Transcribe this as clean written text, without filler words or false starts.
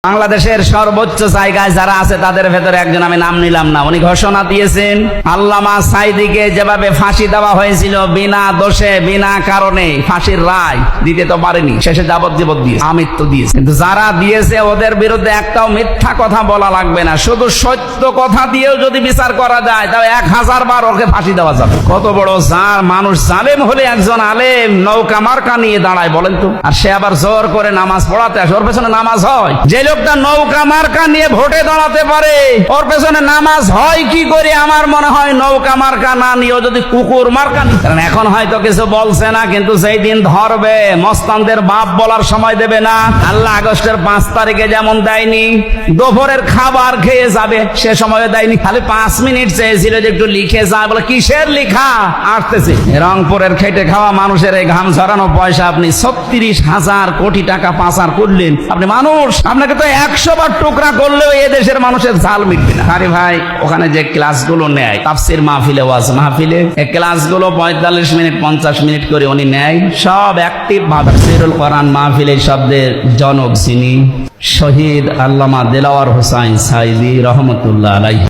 বাংলাদেশের সর্বোচ্চ জায়গায় যারা আছে তাদের ভেতরে একজন, আমি নাম নিলাম না, উনি ঘোষণা দিয়েছেন আল্লামা সাঈদীকে যেভাবে ফাঁসি দেওয়া হয়েছিল বিনা দোষে বিনা কারণে, ফাঁসির রায় দিতে তো পারেনি, শেষে যাবজ্জীবন দিয়েছে, আমৃত্যু দিয়েছে। কিন্তু যারা দিয়েছে ওদের বিরুদ্ধে একটাও মিথ্যা কথা বলা লাগবে না, শুধু সত্য কথা দিয়েও যদি বিচার করা যায় তাহলে 1000 বার ওকে ফাঁসি দেওয়া যাবে। কত বড় মানুষ জালেম হলে একজন আলেম নৌকা মার্কা নিয়ে দাঁড়ায় বলেন তো, আর সে আবার জোর করে নামাজ পড়াতে আসে, ওর পেছনে নামাজ হয়? যে লোকটা নৌকা মার্কা নিয়ে ভোটে দাঁড়াতে পারে ওর পেছনে নামাজ হয় কি করে? আমার মনে হয় নৌকা মার্কা না নিয়েও যদি কুকুর মার্কা নিয়ে, কারণ এখন হয়তো কিছু বলছে না, কিন্তু যেই দিন ধরবে মস্তানদের বাপ বলার সময় দেবে না। আল্লাহ আগস্টের 5 তারিখে যেমন দেয়নি দুপুরের খাবার খেয়ে যাবে, সে সময় দেয়নি, খালি 5 মিনিট চেয়েছিল যে একটু লিখে যায়, বলে কিসের লিখা আসতেছে। রংপুরের খেটে খাওয়া মানুষের এই ঘাম ঝরানো পয়সা আপনি 36,000 কোটি টাকা পাচার করলেন। আপনি মানুষ, আপনাকে তো 100 বার টুকরা করলেও এ দেশের মানুষের ঝাল মিটবে না। আরে ভাই, ওখানে যে ক্লাসগুলো নেয় তাফসির মাহফিলে, ওয়াজ মাহফিলে, এই ক্লাসগুলো 45 মিনিট 50 মিনিট করে উনি নেয়, সব অ্যাক্টিভ ভাবে। তাফসিরুল কোরআন মাহফিলে শব্দের জনক যিনি শহীদ আল্লামা দেলাওয়ার হোসাইন সাঈদী রহমতুল্লাহ আলাইহি।